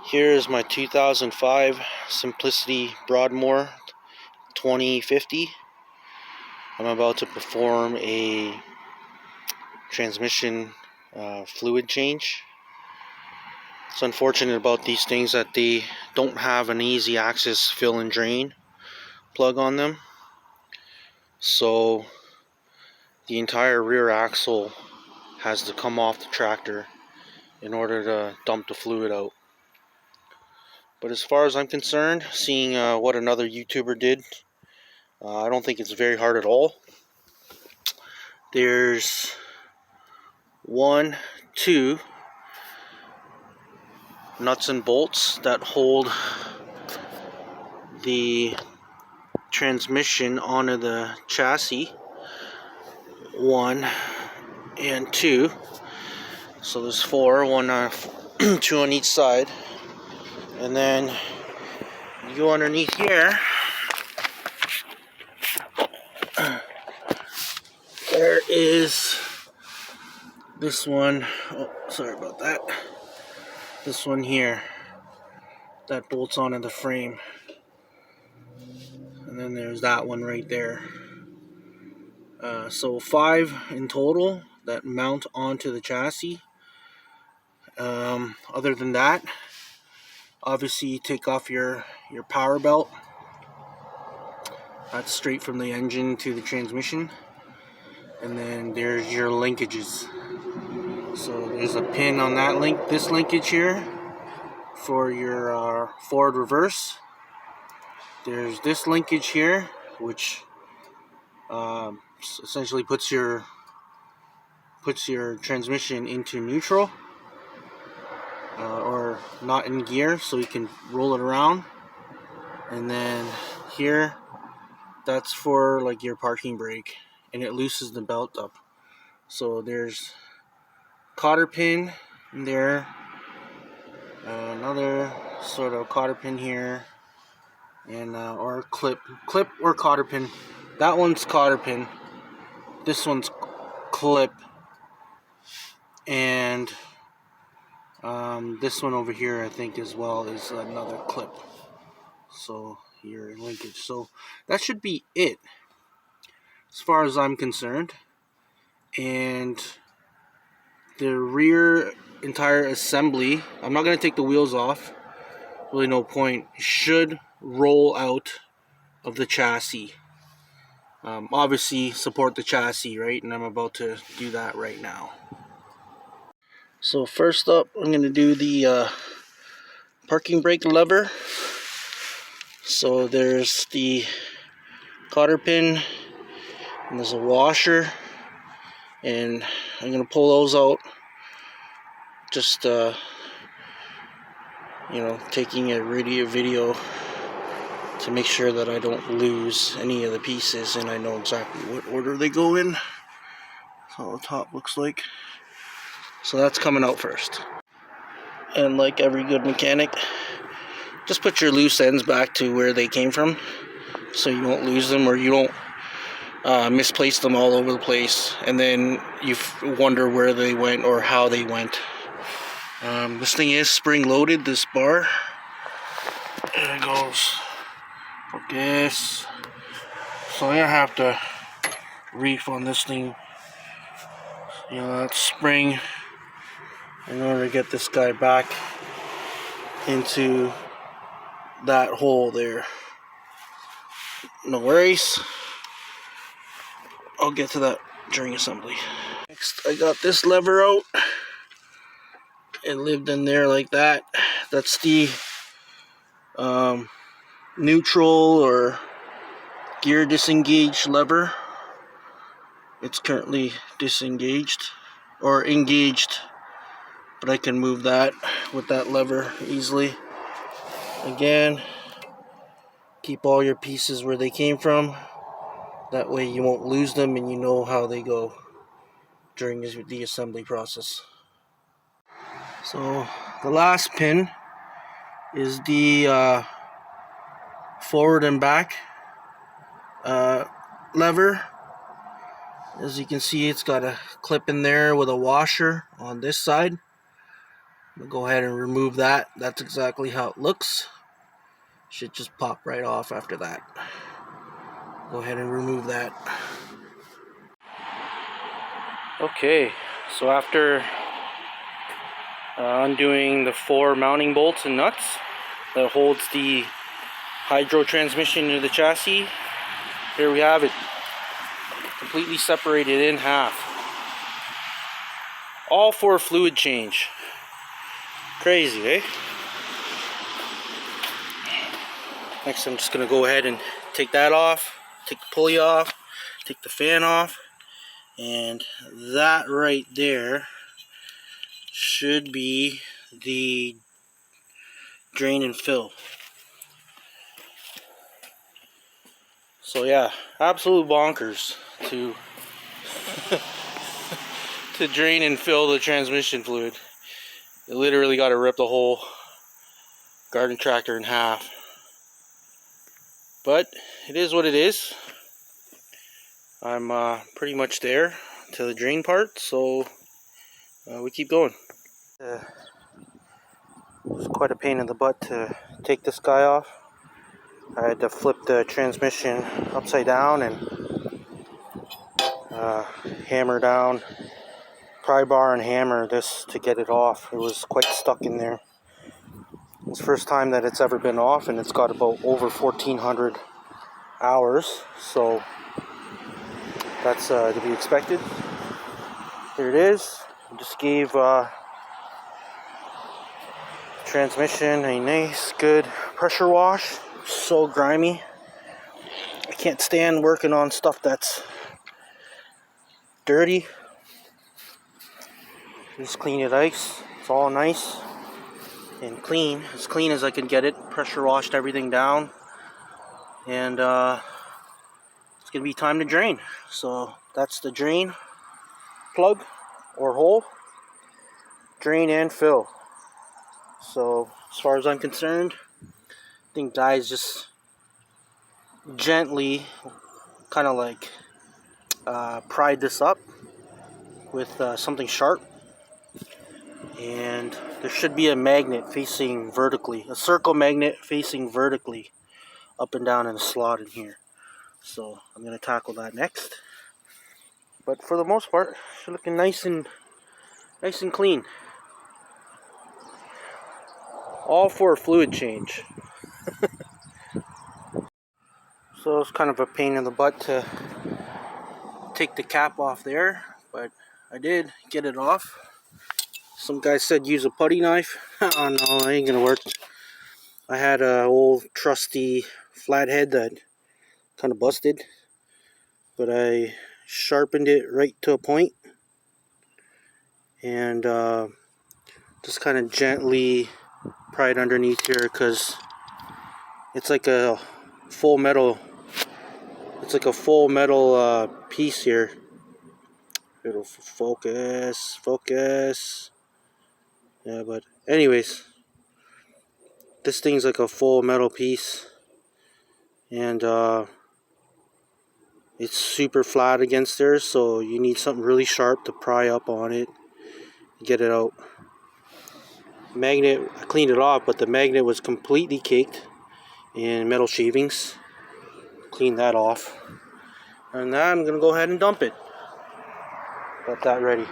Here is my 2005 Simplicity Broadmoor 2050. I'm about to perform a transmission fluid change. It's unfortunate about these things that they don't have an easy access fill and drain plug on them. So the entire rear axle has to come off the tractor in order to dump the fluid out. But as far as I'm concerned, seeing what another YouTuber did, I don't think it's very hard at all. There's 2 nuts and bolts that hold the transmission onto the chassis. 1 and 2. So there's 4, 2 on each side. And then you go underneath here. There is this one. Oh, sorry about that. This one here that bolts onto the frame. And then there's that one right there. So 5 in total that mount onto the chassis. Other than that, obviously you take off your power belt. That's straight from the engine to the transmission. And then there's your linkages. So there's a pin on that this linkage here for your forward reverse. There's this linkage here, which essentially puts your transmission into neutral or not in gear, so you can roll it around. And then here, that's for like your parking brake, and it loosens the belt up. So there's cotter pin in there, another sort of cotter pin here, and or clip or cotter pin. That one's cotter pin, this one's clip, and this one over here I think as well is another clip. So your linkage. So that should be it as far as I'm concerned. And the rear entire assembly, I'm not going to take the wheels off, really no point, should roll out of the chassis. Obviously support the chassis, right? And I'm about to do that right now. So first up, I'm going to do the parking brake lever. So there's the cotter pin, and there's a washer, and I'm going to pull those out, just taking a video to make sure that I don't lose any of the pieces, and I know exactly what order they go in. That's how the top looks like. So that's coming out first. And like every good mechanic, just put your loose ends back to where they came from, so you won't lose them, or you don't misplace them all over the place, and then you wonder where they went or how they went. This thing is spring loaded, this bar. There it goes. Focus. So I have to reef on this thing. That's spring, in order to get this guy back into that hole there. No worries. I'll get to that during assembly. Next, I got this lever out. It lived in there like that. That's the neutral or gear disengaged lever. It's currently disengaged or engaged, but I can move that with that lever easily. Again, keep all your pieces where they came from. That way you won't lose them, and you know how they go during the assembly process. So the last pin is the forward and back lever. As you can see, it's got a clip in there with a washer on this side. I'm gonna go ahead and remove that. That's exactly how it looks. Should just pop right off after that. Go ahead and remove that. Okay, so after undoing the 4 mounting bolts and nuts that holds the hydro transmission to the chassis, here we have it, completely separated in half, all for a fluid change. Crazy, eh? Next I'm just going to go ahead and take that off, take the pulley off, take the fan off, and that right there should be the drain and fill. So yeah, absolute bonkers to to drain and fill the transmission fluid. It literally got to rip the whole garden tractor in half. But it is what it is. I'm pretty much there to the drain part, so we keep going. It was quite a pain in the butt to take this guy off. I had to flip the transmission upside down and hammer down, pry bar and hammer this to get it off. It was quite stuck in there. It's the first time that it's ever been off, and it's got about over 1,400 hours, so that's to be expected. Here it is. I just gave transmission a nice good pressure wash. So grimy. I can't stand working on stuff that's dirty. Just clean it ice. It's all nice and clean, as clean as I could get it. Pressure washed everything down, and it's gonna be time to drain. So that's the drain plug or hole. Drain and fill. So as far as I'm concerned, I think guys just gently kind of like pried this up with something sharp, and there should be a magnet facing vertically, a circle magnet facing vertically up and down in a slot in here. So I'm going to tackle that next. But for the most part, it's looking nice and clean. All for a fluid change. So it's kind of a pain in the butt to take the cap off there, but I did get it off. Some guy said use a putty knife. Oh no, it ain't gonna work. I had an old trusty flathead that kind of busted, but I sharpened it right to a point and just kind of gently pry it underneath here, because it's like a full metal. It's like a full metal piece here. It'll focus. Yeah, but anyways, this thing's like a full metal piece, and it's super flat against there, so you need something really sharp to pry up on it, get it out. Magnet, I cleaned it off, but the magnet was completely caked in metal shavings. Clean that off, and now I'm gonna go ahead and dump it. Got that ready.